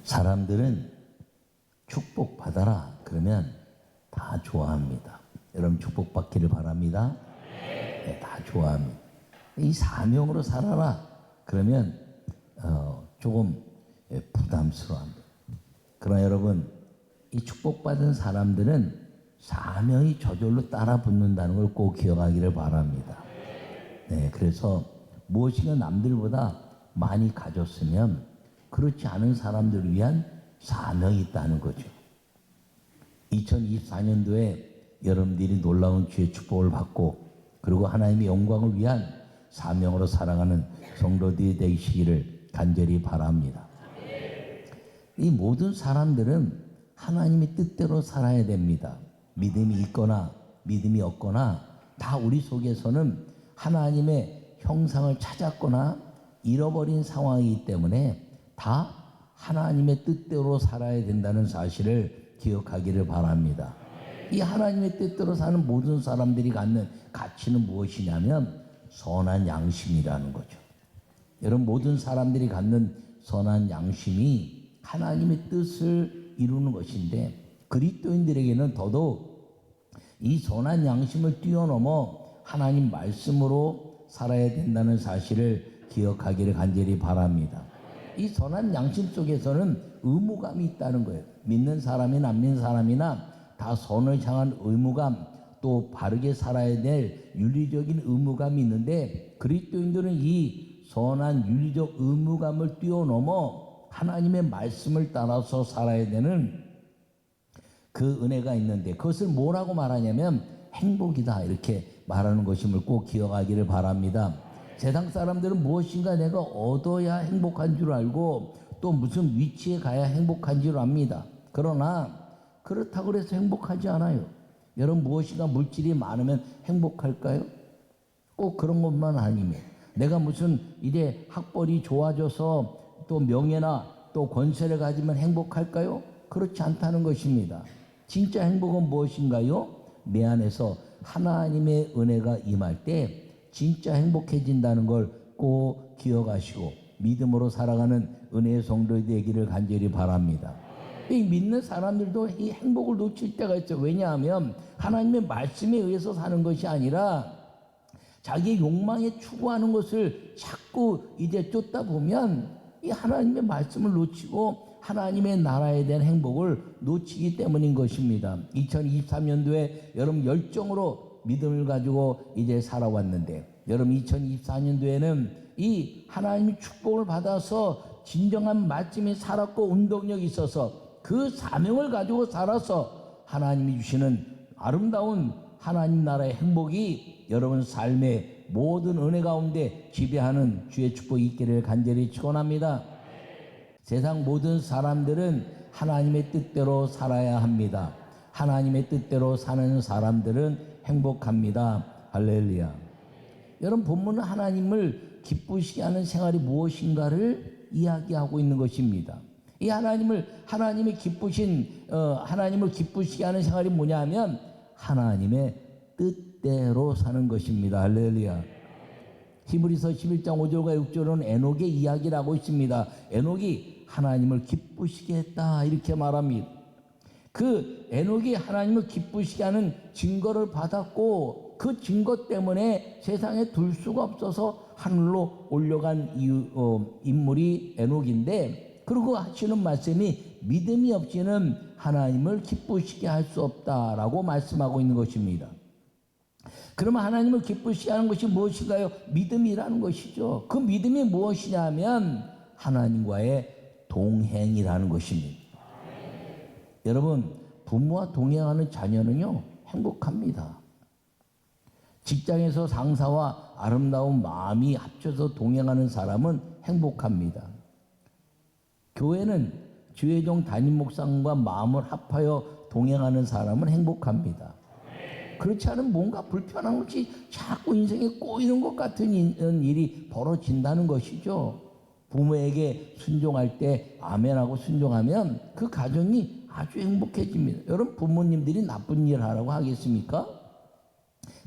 사람들은 축복받아라 그러면 다 좋아합니다. 여러분 축복받기를 바랍니다. 네, 다 좋아합니다. 이 사명으로 살아라 그러면 조금 부담스러워합니다. 그러나 여러분 이 축복받은 사람들은 사명이 저절로 따라 붙는다는 걸 꼭 기억하기를 바랍니다. 네, 그래서 무엇인가 남들보다 많이 가졌으면 그렇지 않은 사람들을 위한 사명이 있다는 거죠. 2024년도에 여러분들이 놀라운 주의 축복을 받고 그리고 하나님의 영광을 위한 사명으로 살아가는 성도들이 되시기를 간절히 바랍니다. 이 모든 사람들은 하나님의 뜻대로 살아야 됩니다. 믿음이 있거나 믿음이 없거나 다 우리 속에서는 하나님의 형상을 찾았거나 잃어버린 상황이기 때문에 다 하나님의 뜻대로 살아야 된다는 사실을 기억하기를 바랍니다. 이 하나님의 뜻대로 사는 모든 사람들이 갖는 가치는 무엇이냐면 선한 양심이라는 거죠. 여러분 모든 사람들이 갖는 선한 양심이 하나님의 뜻을 이루는 것인데 그리스도인들에게는 더더욱 이 선한 양심을 뛰어넘어 하나님 말씀으로 살아야 된다는 사실을 기억하기를 간절히 바랍니다. 이 선한 양심 속에서는 의무감이 있다는 거예요. 믿는 사람이나 안 믿는 사람이나 다 선을 향한 의무감, 또 바르게 살아야 될 윤리적인 의무감이 있는데 그리스도인들은 이 선한 윤리적 의무감을 뛰어넘어 하나님의 말씀을 따라서 살아야 되는 그 은혜가 있는데 그것을 뭐라고 말하냐면 행복이다 이렇게 말하는 것임을 꼭 기억하기를 바랍니다. 세상 사람들은 무엇인가 내가 얻어야 행복한 줄 알고 또 무슨 위치에 가야 행복한 줄 압니다. 그러나 그렇다고 해서 행복하지 않아요. 여러분 무엇인가 물질이 많으면 행복할까요? 꼭 그런 것만 아니면 내가 무슨 이래 학벌이 좋아져서 또 명예나 또 권세를 가지면 행복할까요? 그렇지 않다는 것입니다. 진짜 행복은 무엇인가요? 내 안에서 하나님의 은혜가 임할 때 진짜 행복해진다는 걸 꼭 기억하시고 믿음으로 살아가는 은혜의 성도들이 되기를 간절히 바랍니다. 이 믿는 사람들도 이 행복을 놓칠 때가 있어요. 왜냐하면 하나님의 말씀에 의해서 사는 것이 아니라 자기의 욕망에 추구하는 것을 자꾸 이제 쫓다 보면 이 하나님의 말씀을 놓치고 하나님의 나라에 대한 행복을 놓치기 때문인 것입니다. 2023년도에 여러분 열정으로 믿음을 가지고 이제 살아왔는데 여러분 2024년도에는 이 하나님의 축복을 받아서 진정한 말씀에 살았고 운동력이 있어서 그 사명을 가지고 살아서 하나님이 주시는 아름다운 하나님 나라의 행복이 여러분 삶의 모든 은혜 가운데 지배하는 주의 축복이 있기를 간절히 축원합니다. 세상 모든 사람들은 하나님의 뜻대로 살아야 합니다. 하나님의 뜻대로 사는 사람들은 행복합니다. 할렐루야. 여러분 본문은 하나님을 기쁘시게 하는 생활이 무엇인가를 이야기하고 있는 것입니다. 이 하나님을 기쁘시게 하는 생활이 뭐냐면 하나님의 뜻대로 사는 것입니다. 할렐루야. 히브리서 11장 5절과 6절은 에녹의 이야기를 하고 있습니다. 에녹이 하나님을 기쁘시게 했다 이렇게 말합니다. 그 에녹이 하나님을 기쁘시게 하는 증거를 받았고 그 증거 때문에 세상에 둘 수가 없어서 하늘로 올라간 인물이 에녹인데 그리고 하시는 말씀이 믿음이 없이는 하나님을 기쁘시게 할 수 없다라고 말씀하고 있는 것입니다. 그러면 하나님을 기쁘시게 하는 것이 무엇인가요? 믿음이라는 것이죠. 그 믿음이 무엇이냐면 하나님과의 동행이라는 것입니다. 여러분 부모와 동행하는 자녀는요 행복합니다. 직장에서 상사와 아름다운 마음이 합쳐서 동행하는 사람은 행복합니다. 교회는 주의 종 담임 목사님과 마음을 합하여 동행하는 사람은 행복합니다. 그렇지 않으면 뭔가 불편한 것이 자꾸 인생에 꼬이는 것 같은 일이 벌어진다는 것이죠. 부모에게 순종할 때 아멘하고 순종하면 그 가정이 아주 행복해집니다. 여러분 부모님들이 나쁜 일 하라고 하겠습니까?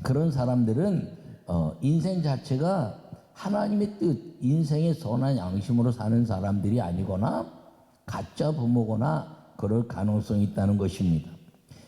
그런 사람들은 인생 자체가 하나님의 뜻, 인생의 선한 양심으로 사는 사람들이 아니거나 가짜 부모거나 그럴 가능성이 있다는 것입니다.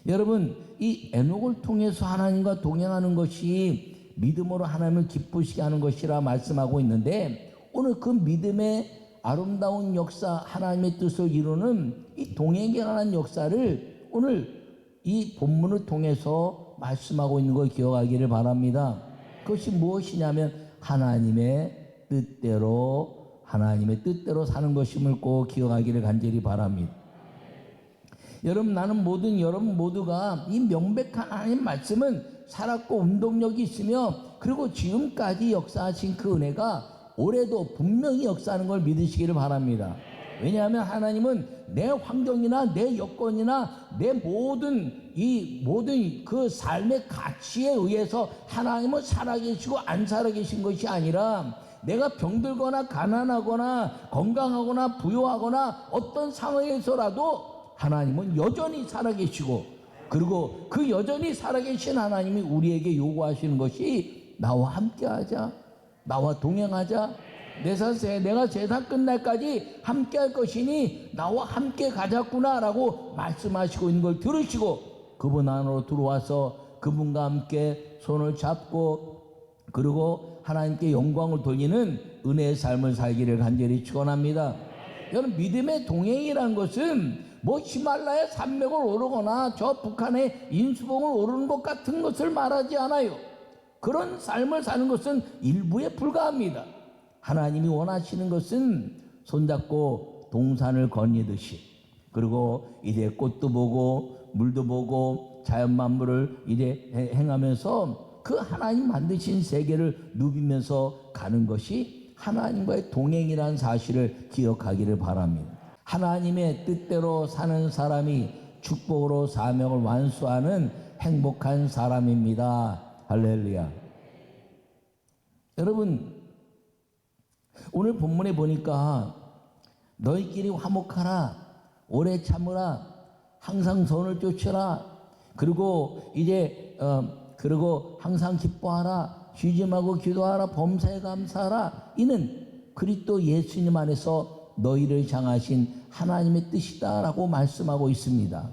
여러분, 이 에녹을 통해서 하나님과 동행하는 것이 믿음으로 하나님을 기쁘시게 하는 것이라 말씀하고 있는데, 오늘 그 믿음의 아름다운 역사, 하나님의 뜻을 이루는 이 동행에 관한 역사를 오늘 이 본문을 통해서 말씀하고 있는 걸 기억하기를 바랍니다. 그것이 무엇이냐면 하나님의 뜻대로 사는 것임을 꼭 기억하기를 간절히 바랍니다. 여러분, 여러분 모두가 이 명백한 하나님 말씀은 살았고 운동력이 있으며, 그리고 지금까지 역사하신 그 은혜가 올해도 분명히 역사하는 걸 믿으시기를 바랍니다. 왜냐하면 하나님은 내 환경이나 내 여건이나 내 모든 그 삶의 가치에 의해서 하나님은 살아계시고 안 살아계신 것이 아니라, 내가 병들거나 가난하거나 건강하거나 부유하거나 어떤 상황에서라도 하나님은 여전히 살아계시고, 그리고 그 여전히 살아계신 하나님이 우리에게 요구하시는 것이 나와 함께하자, 나와 동행하자, 내가 세상 끝날까지 함께할 것이니 나와 함께 가자꾸나 라고 말씀하시고 있는 걸 들으시고, 그분 안으로 들어와서 그분과 함께 손을 잡고, 그리고 하나님께 영광을 돌리는 은혜의 삶을 살기를 간절히 축원합니다. 여러분, 믿음의 동행이라는 것은 뭐 히말라야 산맥을 오르거나 저 북한의 인수봉을 오르는 것 같은 것을 말하지 않아요. 그런 삶을 사는 것은 일부에 불과합니다. 하나님이 원하시는 것은 손잡고 동산을 거니듯이, 그리고 이제 꽃도 보고 물도 보고 자연 만물을 이제 행하면서 그 하나님 만드신 세계를 누비면서 가는 것이 하나님과의 동행이라는 사실을 기억하기를 바랍니다. 하나님의 뜻대로 사는 사람이 축복으로 사명을 완수하는 행복한 사람입니다. 할렐루야. 여러분, 오늘 본문에 보니까 너희끼리 화목하라, 오래 참으라, 항상 선을 쫓으라, 그리고 그리고 항상 기뻐하라, 쉬지 말고 기도하라, 범사에 감사하라. 이는 그리스도 예수님 안에서 너희를 향하신 하나님의 뜻이다라고 말씀하고 있습니다.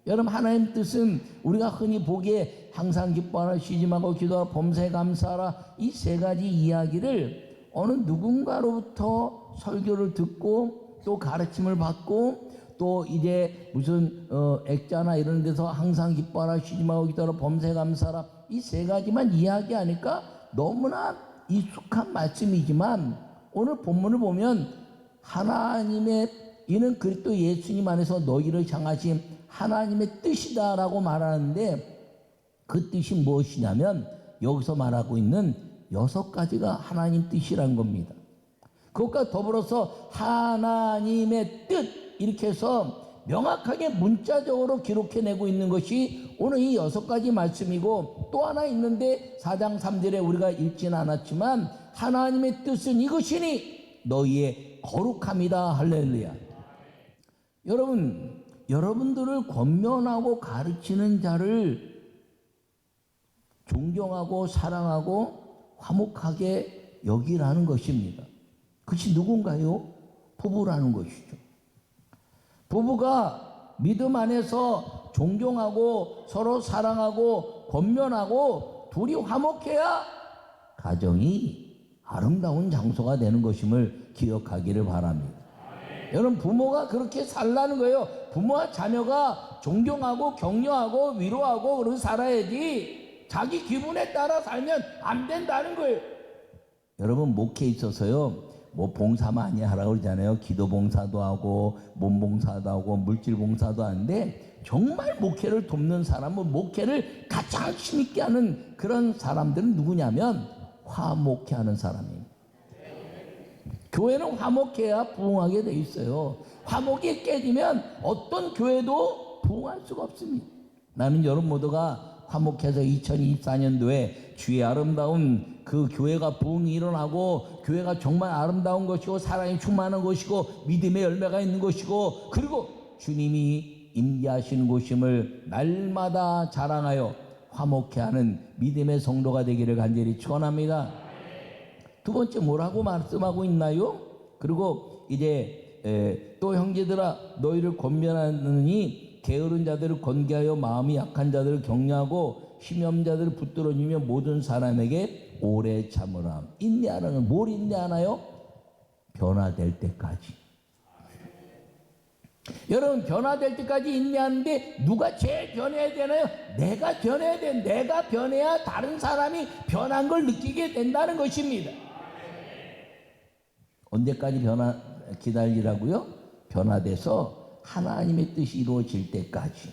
여러분, 하나님의 뜻은 우리가 흔히 보기에 항상 기뻐하라, 쉬지 말고 기도하라, 범사에 감사하라, 이 세 가지 이야기를 어느 누군가로부터 설교를 듣고 또 가르침을 받고 또 이제 무슨 액자나 이런 데서 항상 기뻐하라, 쉬지 말고 기도하라, 범사에 감사하라, 이 세 가지만 이야기하니까 너무나 익숙한 말씀이지만, 오늘 본문을 보면 하나님의 이는 그리스도 예수님 안에서 너희를 향하신 하나님의 뜻이다라고 말하는데, 그 뜻이 무엇이냐면 여기서 말하고 있는 6가지가 하나님 뜻이란 겁니다. 그것과 더불어서 하나님의 뜻, 이렇게 해서 명확하게 문자적으로 기록해내고 있는 것이 오늘 이 6가지 말씀이고, 또 하나 있는데 4장 3절에 우리가 읽지는 않았지만, 하나님의 뜻은 이것이니 너희의 거룩함이다. 할렐루야. 여러분들을 권면하고 가르치는 자를 존경하고 사랑하고 화목하게 여기라는 것입니다. 그것이 누군가요? 부부라는 것이죠. 부부가 믿음 안에서 존경하고 서로 사랑하고 권면하고 둘이 화목해야 가정이 아름다운 장소가 되는 것임을 기억하기를 바랍니다. 여러분, 부모가 그렇게 살라는 거예요. 부모와 자녀가 존경하고 격려하고 위로하고 그러고 살아야지, 자기 기분에 따라 살면 안 된다는 거예요. 여러분, 목회에 있어서요, 뭐 봉사 많이 하라고 그러잖아요. 기도 봉사도 하고 몸 봉사도 하고 물질 봉사도 하는데, 정말 목회를 돕는 사람은, 목회를 가장 힘있게 하는 그런 사람들은 누구냐면 화목해하는 사람입니다. 교회는 화목해야 부흥하게 돼 있어요. 화목이 깨지면 어떤 교회도 부흥할 수가 없습니다. 나는 여러분 모두가 화목해서 2024년도에 주의 아름다운 그 교회가 부흥이 일어나고, 교회가 정말 아름다운 것이고 사랑이 충만한 것이고 믿음의 열매가 있는 것이고, 그리고 주님이 임재하시는 곳임을 날마다 자랑하여 화목해하는 믿음의 성도가 되기를 간절히 축원합니다. 두 번째, 뭐라고 말씀하고 있나요? 그리고 이제 또 형제들아 너희를 권면하느니 게으른 자들을 권계하여 마음이 약한 자들을 격려하고 힘없는 자들을 붙들어주며 모든 사람에게 오래 참으라. 인내하라는 뭘 인내하나요? 변화될 때까지. 여러분 변화될 때까지 인내하는데 누가 제일 변해야 되나요? 내가 변해야 돼. 내가 변해야 다른 사람이 변한 걸 느끼게 된다는 것입니다. 언제까지 기다리라고요? 변화돼서 하나님의 뜻이 이루어질 때까지.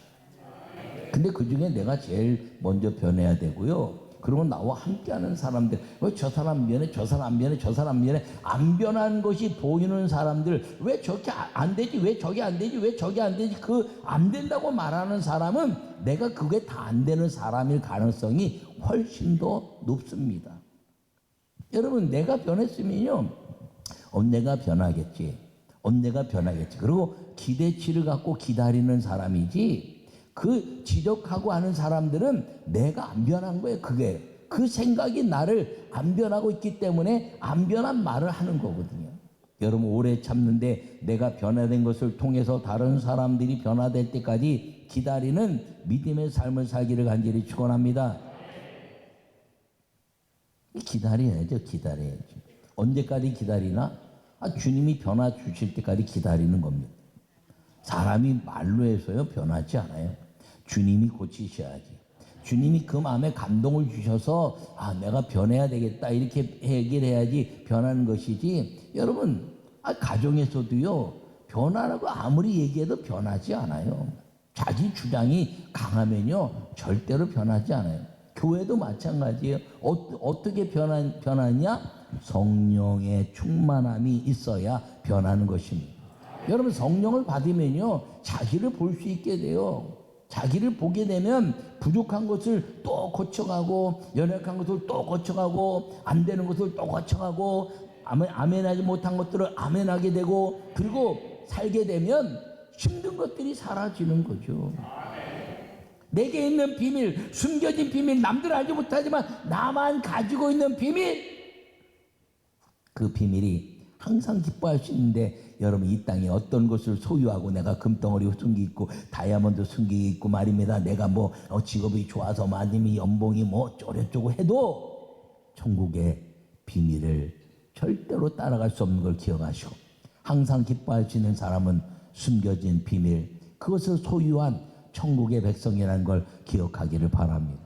근데 그 중에 내가 제일 먼저 변해야 되고요. 그러면 나와 함께하는 사람들, 왜 저 사람 변해, 저 사람 안 변해, 저 사람 변해, 안 변한 것이 보이는 사람들, 왜 저렇게 안 되지, 왜 저게 안 되지, 왜 저게 안 되지, 그 안 된다고 말하는 사람은 내가 그게 다 안 되는 사람일 가능성이 훨씬 더 높습니다. 여러분 내가 변했으면요, 언젠가 변하겠지, 언젠가 변하겠지. 그리고 기대치를 갖고 기다리는 사람이지, 그 지적하고 하는 사람들은 내가 안 변한 거예요. 그게 그 생각이 나를 안 변하고 있기 때문에 안 변한 말을 하는 거거든요. 여러분 오래 참는데 내가 변화된 것을 통해서 다른 사람들이 변화될 때까지 기다리는 믿음의 삶을 살기를 간절히 축원합니다. 기다려야죠. 언제까지 기다리나? 주님이 변화 주실 때까지 기다리는 겁니다. 사람이 말로 해서요 변하지 않아요. 주님이 고치셔야지. 주님이 그 마음에 감동을 주셔서 내가 변해야 되겠다 이렇게 얘기를 해야지 변하는 것이지. 여러분 가정에서도요 변화라고 아무리 얘기해도 변하지 않아요. 자기 주장이 강하면요 절대로 변하지 않아요. 교회도 마찬가지예요. 어떻게 변하냐? 성령의 충만함이 있어야 변하는 것입니다. 여러분 성령을 받으면요 자기를 볼 수 있게 돼요. 자기를 보게 되면 부족한 것을 또 고쳐가고, 연약한 것을 또 고쳐가고, 안 되는 것을 또 고쳐가고, 아멘하지 못한 것들을 아멘하게 되고, 그리고 살게 되면 힘든 것들이 사라지는 거죠. 내게 있는 비밀, 숨겨진 비밀, 남들 알지 못하지만 나만 가지고 있는 비밀, 그 비밀이 항상 기뻐할 수 있는데, 여러분 이 땅에 어떤 것을 소유하고 내가 금덩어리 숨기고 다이아몬드 숨기고 말입니다. 내가 직업이 좋아서 아니면 연봉이 쪼려쪼고 해도 천국의 비밀을 절대로 따라갈 수 없는 걸 기억하시고, 항상 기뻐할 수 있는 사람은 숨겨진 비밀, 그것을 소유한 천국의 백성이라는 걸 기억하기를 바랍니다.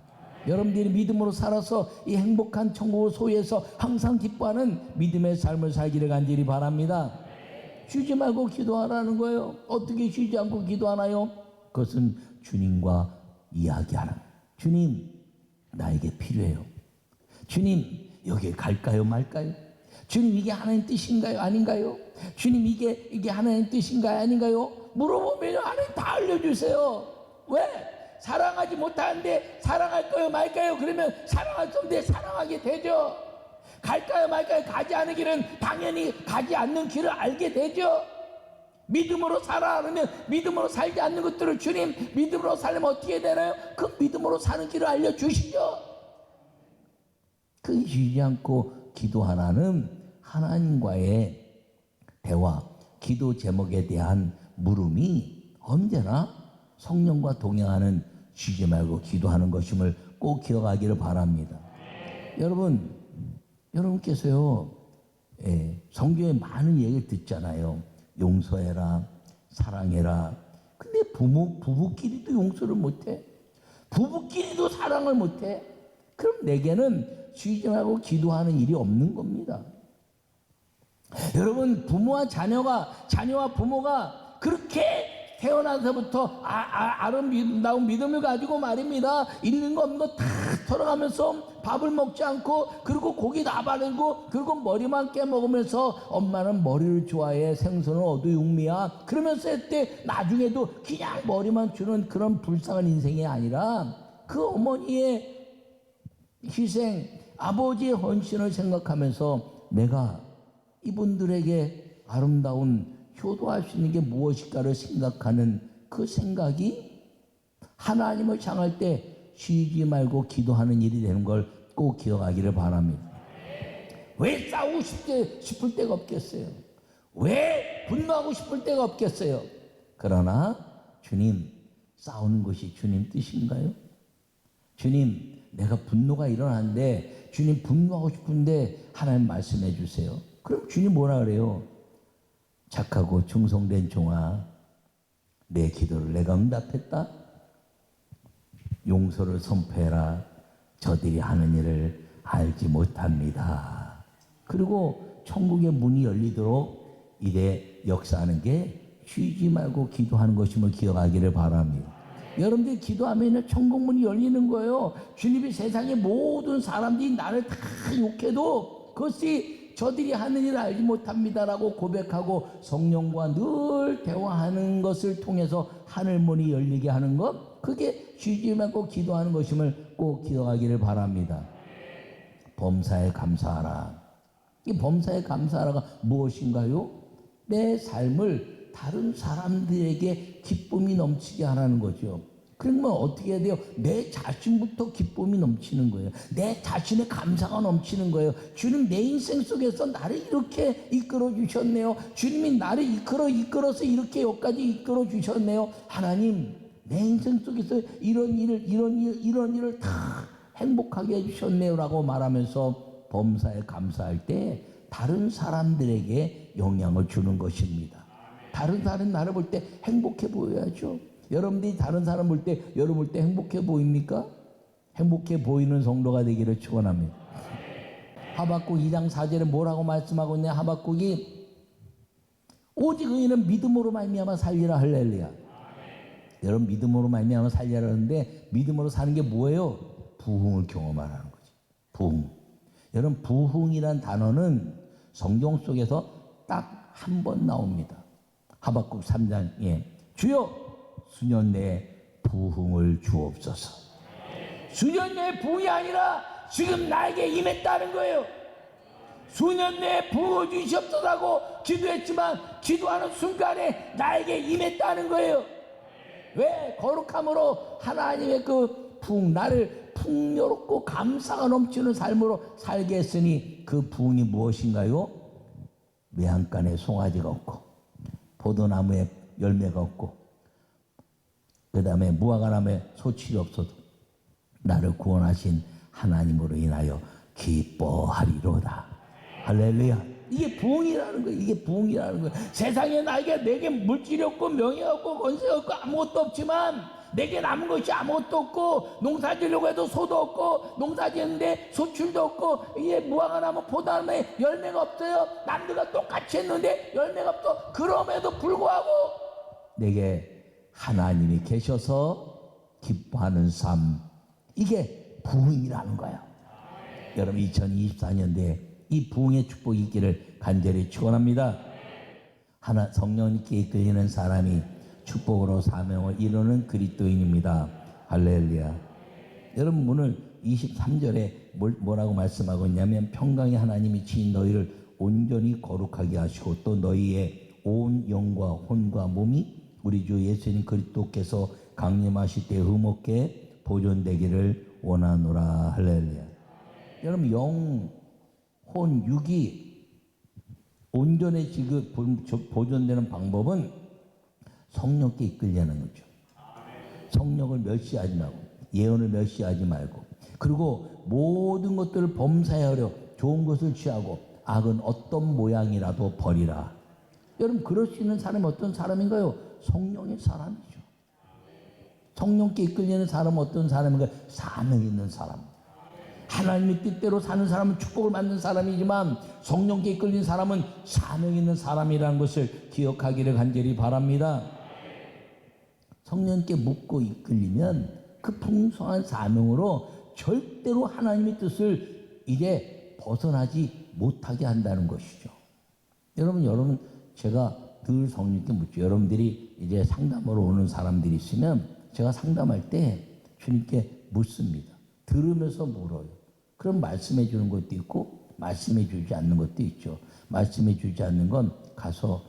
여러분들이 믿음으로 살아서 이 행복한 천국을 소유해서 항상 기뻐하는 믿음의 삶을 살기를 간절히 바랍니다. 쉬지 말고 기도하라는 거예요. 어떻게 쉬지 않고 기도하나요? 그것은 주님과 이야기하는, 주님 나에게 필요해요. 주님 여기 갈까요 말까요? 주님 이게 하나님 뜻인가요 아닌가요? 주님 이게 하나님 뜻인가요 아닌가요? 물어보면 하나님 다 알려주세요. 왜? 사랑하지 못하는데 사랑할 거요 말까요? 그러면 사랑할 수 없는데 사랑하게 되죠. 갈까요 말까요? 가지 않은 길은 당연히 가지 않는 길을 알게 되죠. 믿음으로 살아가면 믿음으로 살지 않는 것들을 주님 믿음으로 살려면 어떻게 되나요? 그 믿음으로 사는 길을 알려주시죠. 그 쉬지 않고 기도하라는 하나님과의 대화, 기도 제목에 대한 물음이 언제나 성령과 동행하는 쉬지 말고 기도하는 것임을 꼭 기억하기를 바랍니다. 여러분께서요, 성경에 많은 얘기를 듣잖아요. 용서해라, 사랑해라. 근데 부부끼리도 용서를 못해. 부부끼리도 사랑을 못해. 그럼 내게는 쉬지 말고 기도하는 일이 없는 겁니다. 여러분, 부모와 자녀와 부모가 그렇게 태어나서부터 아름다운 믿음을 가지고 말입니다. 있는 거 없는 거 다 털어가면서 밥을 먹지 않고, 그리고 고기 다 바르고, 그리고 머리만 깨먹으면서 엄마는 머리를 좋아해, 생선은 어두육미야 그러면서 했대. 나중에도 그냥 머리만 주는 그런 불쌍한 인생이 아니라 그 어머니의 희생, 아버지의 헌신을 생각하면서 내가 이분들에게 아름다운 효도할 수 있는 게 무엇일까를 생각하는 그 생각이 하나님을 향할 때 쉬지 말고 기도하는 일이 되는 걸 꼭 기억하기를 바랍니다. 왜 싸우고 싶을 때가 없겠어요? 왜 분노하고 싶을 때가 없겠어요. 그러나 주님, 싸우는 것이 주님 뜻인가요? 주님, 내가 분노가 일어나는데 주님 분노하고 싶은데 하나님 말씀해 주세요. 그럼 주님 뭐라 그래요? 착하고 충성된 종아, 내 기도를 내가 응답했다. 용서를 선포해라. 저들이 하는 일을 알지 못합니다. 그리고 천국의 문이 열리도록 이래 역사하는 게 쉬지 말고 기도하는 것임을 기억하기를 바랍니다. 여러분들이 기도하면 천국 문이 열리는 거예요. 주님이 세상의 모든 사람들이 나를 다 욕해도 그것이 저들이 하는 일을 알지 못합니다라고 고백하고 성령과 늘 대화하는 것을 통해서 하늘문이 열리게 하는 것, 그게 쉬지 말고 기도하는 것임을 꼭 기억하기를 바랍니다. 범사에 감사하라. 이 범사에 감사하라가 무엇인가요? 내 삶을 다른 사람들에게 기쁨이 넘치게 하라는 거죠. 그러면 어떻게 해야 돼요? 내 자신부터 기쁨이 넘치는 거예요. 내 자신의 감사가 넘치는 거예요. 주님, 내 인생 속에서 나를 이렇게 이끌어 주셨네요. 주님이 나를 이끌어서 이렇게 여기까지 이끌어 주셨네요. 하나님, 내 인생 속에서 이런 일을 다 행복하게 해주셨네요 라고 말하면서 범사에 감사할 때 다른 사람들에게 영향을 주는 것입니다. 다른 사람이 나를 볼 때 행복해 보여야죠. 여러분들이 다른 사람 볼 때, 여러분 볼 때 행복해 보입니까? 행복해 보이는 성도가 되기를 축원합니다. 하박국 2장 4절에 뭐라고 말씀하고 있냐? 하박국이 오직 의인은 믿음으로 말미암아 살리라. 할렐루야. 여러분, 믿음으로 말미암아 살리라 하는데 믿음으로 사는 게 뭐예요? 부흥을 경험하라는 거죠. 부흥. 여러분, 부흥이란 단어는 성경 속에서 딱 한 번 나옵니다. 하박국 3장에 주여 수년 내에 부흥을 주옵소서. 수년 내에 부흥이 아니라 지금 나에게 임했다는 거예요. 수년 내에 부흥을 주시옵소서라고 기도했지만 기도하는 순간에 나에게 임했다는 거예요. 왜? 거룩함으로 하나님의 그 부흥, 나를 풍요롭고 감사가 넘치는 삶으로 살게 했으니 그 부흥이 무엇인가요? 외양간에 송아지가 없고 포도나무에 열매가 없고 그 다음에 무화과나무에 소출이 없어도 나를 구원하신 하나님으로 인하여 기뻐하리로다. 할렐루야. 이게 부흥이라는 거예요. 이게 부흥이라는 거예요. 세상에 내게 물질이 없고 명예가 없고 권세가 없고 아무것도 없지만 내게 남은 것이 아무것도 없고 농사 지려고 해도 소도 없고 농사 지는데 소출도 없고 이게 무화과나무 포도나무에 열매가 없어요. 남들과 똑같이 했는데 열매가 없어. 그럼에도 불구하고 내게 하나님이 계셔서 기뻐하는 삶, 이게 부흥이라는 거예요. 여러분, 2024년도에 이 부흥의 축복이 있기를 간절히 축원합니다. 성령님께 이끌리는 사람이 축복으로 사명을 이루는 그리스도인입니다. 할렐루야. 여러분, 오늘 23절에 뭐라고 말씀하고 있냐면 평강의 하나님이 지인 너희를 온전히 거룩하게 하시고 또 너희의 온 영과 혼과 몸이 우리 주 예수님 그리스도께서 강림하실 때 흠없게 보존되기를 원하노라. 할렐루야. 여러분, 영, 혼, 육이 온전해지고 보존되는 방법은 성령께 이끌려는 거죠. 성령을 멸시하지 말고 예언을 멸시하지 말고 그리고 모든 것들을 범사하려 좋은 것을 취하고 악은 어떤 모양이라도 버리라. 여러분, 그럴 수 있는 사람이 어떤 사람인가요? 성령의 사람이죠. 성령께 이끌리는 사람은 어떤 사람인가요? 사명 있는 사람. 하나님의 뜻대로 사는 사람은 축복을 받는 사람이지만 성령께 이끌린 사람은 사명 있는 사람이라는 것을 기억하기를 간절히 바랍니다. 성령께 묻고 이끌리면 그 풍성한 사명으로 절대로 하나님의 뜻을 이제 벗어나지 못하게 한다는 것이죠. 여러분, 제가 늘 성령께 묻죠. 여러분들이 이제 상담으로 오는 사람들이 있으면 제가 상담할 때 주님께 묻습니다. 들으면서 물어요. 그럼 말씀해 주는 것도 있고 말씀해 주지 않는 것도 있죠. 말씀해 주지 않는 건 가서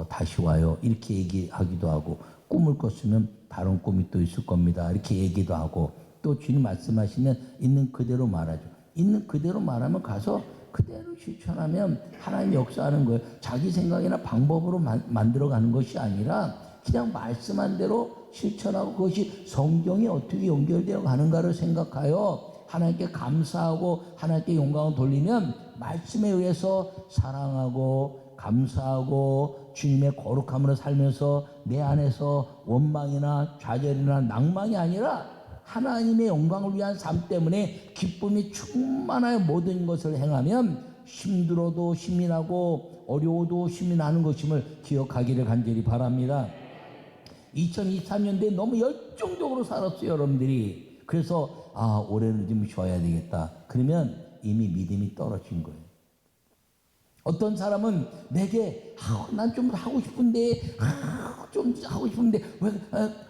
다시 와요 이렇게 얘기하기도 하고, 꿈을 꿨으면 다른 꿈이 또 있을 겁니다 이렇게 얘기도 하고, 또 주님 말씀하시면 있는 그대로 말하죠. 있는 그대로 말하면 가서 그대로 실천하면 하나님이 역사하는 거예요. 자기 생각이나 방법으로 만들어가는 것이 아니라 그냥 말씀한 대로 실천하고 그것이 성경에 어떻게 연결되어 가는가를 생각하여 하나님께 감사하고 하나님께 영광을 돌리면 말씀에 의해서 사랑하고 감사하고 주님의 거룩함으로 살면서 내 안에서 원망이나 좌절이나 낭망이 아니라 하나님의 영광을 위한 삶 때문에 기쁨이 충만하여 모든 것을 행하면 힘들어도 힘이 나고 어려워도 힘이 나는 것임을 기억하기를 간절히 바랍니다. 2023년도에 너무 열정적으로 살았어요, 여러분들이. 그래서 올해는 좀 쉬어야 되겠다. 그러면 이미 믿음이 떨어진 거예요. 어떤 사람은 내게 난 좀 하고 싶은데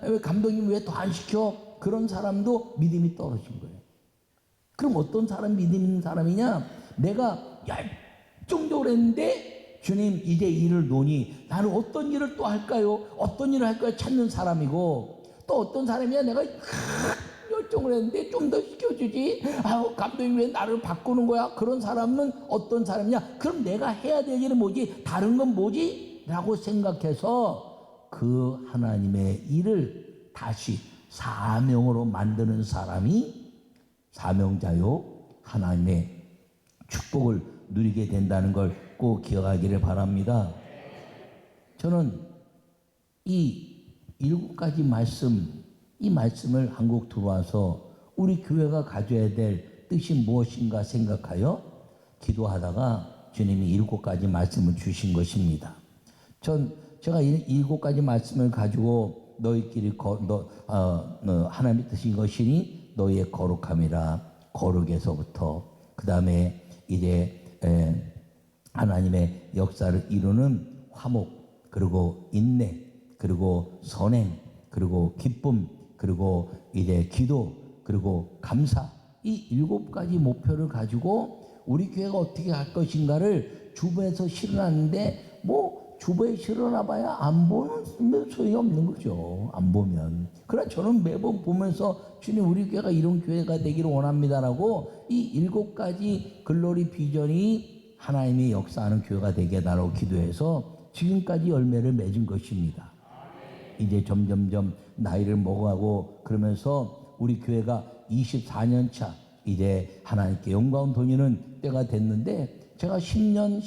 왜 감독님 왜 더 안 시켜? 그런 사람도 믿음이 떨어진 거예요. 그럼 어떤 사람 믿음 있는 사람이냐? 내가 열정적으로 했는데 주님 이제 일을 노니 나는 어떤 일을 또 할까요? 어떤 일을 할까요? 찾는 사람이고, 또 어떤 사람이야 내가 열정을 했는데 좀 더 시켜주지. 감독님 왜 나를 바꾸는 거야? 그런 사람은 어떤 사람이냐? 그럼 내가 해야 될 일은 뭐지? 다른 건 뭐지? 라고 생각해서 그 하나님의 일을 다시 사명으로 만드는 사람이 사명자요 하나님의 축복을 누리게 된다는 걸 꼭 기억하기를 바랍니다. 저는 이 7가지 말씀, 이 말씀을 한국 들어와서 우리 교회가 가져야 될 뜻이 무엇인가 생각하여 기도하다가 주님이 7가지 말씀을 주신 것입니다. 제가 7가지 말씀을 가지고 너희끼리 하나님의 뜻인 것이니 너희의 거룩함이라, 거룩에서부터 그 다음에 이제 하나님의 역사를 이루는 화목, 그리고 인내, 그리고 선행, 그리고 기쁨, 그리고 이제 기도, 그리고 감사, 이 7가지 목표를 가지고 우리 교회가 어떻게 할 것인가를 주변에서 실현하는데, 주변에 실현해봐야 안 보는 소용이 없는 거죠. 안 보면. 그러나 저는 매번 보면서 주님 우리 교회가 이런 교회가 되기를 원합니다라고 이 7가지 글로리 비전이 하나님이 역사하는 교회가 되게 해달라고 기도해서 지금까지 열매를 맺은 것입니다. 이제 점점점 나이를 먹어가고 그러면서 우리 교회가 24년 차 이제 하나님께 영광 돌리는 때가 됐는데, 제가 10년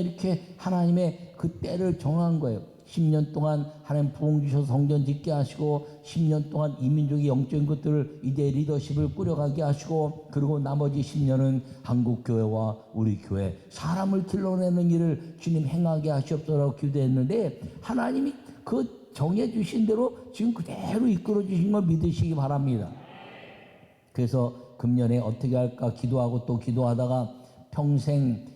이렇게 하나님의 그 때를 정한 거예요. 10년 동안 하나님 부흥 주셔서 성전 짓게 하시고, 10년 동안 이 민족의 영적인 것들을 이제 리더십을 꾸려가게 하시고, 그리고 나머지 10년은 한국교회와 우리 교회 사람을 길러내는 일을 주님 행하게 하시옵소서라고 기도했는데, 하나님이 그 정해주신 대로 지금 그대로 이끌어주신 걸 믿으시기 바랍니다. 그래서 금년에 어떻게 할까 기도하고 또 기도하다가 평생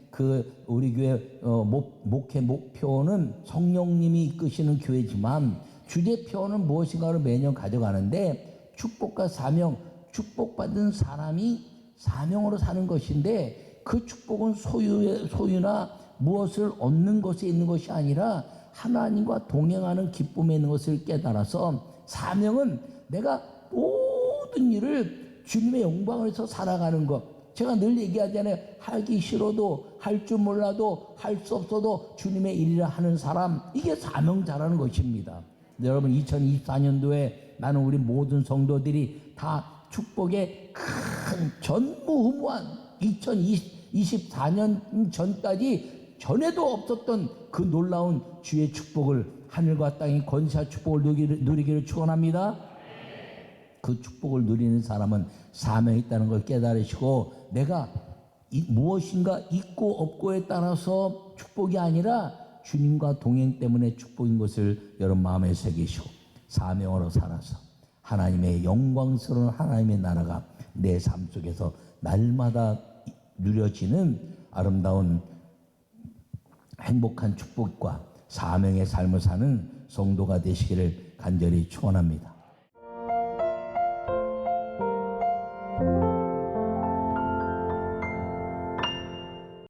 우리 교회 목회 목표는 성령님이 이끄시는 교회지만 주제표는 무엇인가를 매년 가져가는데, 축복과 사명, 축복받은 사람이 사명으로 사는 것인데, 그 축복은 소유나 무엇을 얻는 것에 있는 것이 아니라 하나님과 동행하는 기쁨에 있는 것을 깨달아서, 사명은 내가 모든 일을 주님의 영광을 위해서 살아가는 것. 제가 늘 얘기하잖아요. 하기 싫어도, 할 줄 몰라도, 할 수 없어도 주님의 일이라 하는 사람, 이게 사명자라는 것입니다. 여러분 2024년도에 나는 우리 모든 성도들이 다 축복의 큰 전무후무한 2024년 전까지 전에도 없었던 그 놀라운 주의 축복을, 하늘과 땅의 권세와 축복을 누리기를 축원합니다. 그 축복을 누리는 사람은 사명이 있다는 걸 깨달으시고, 내가 무엇인가 있고 없고에 따라서 축복이 아니라 주님과 동행 때문에 축복인 것을 여러분 마음에 새기시고, 사명으로 살아서 하나님의 영광스러운 하나님의 나라가 내 삶 속에서 날마다 누려지는 아름다운 행복한 축복과 사명의 삶을 사는 성도가 되시기를 간절히 축원합니다.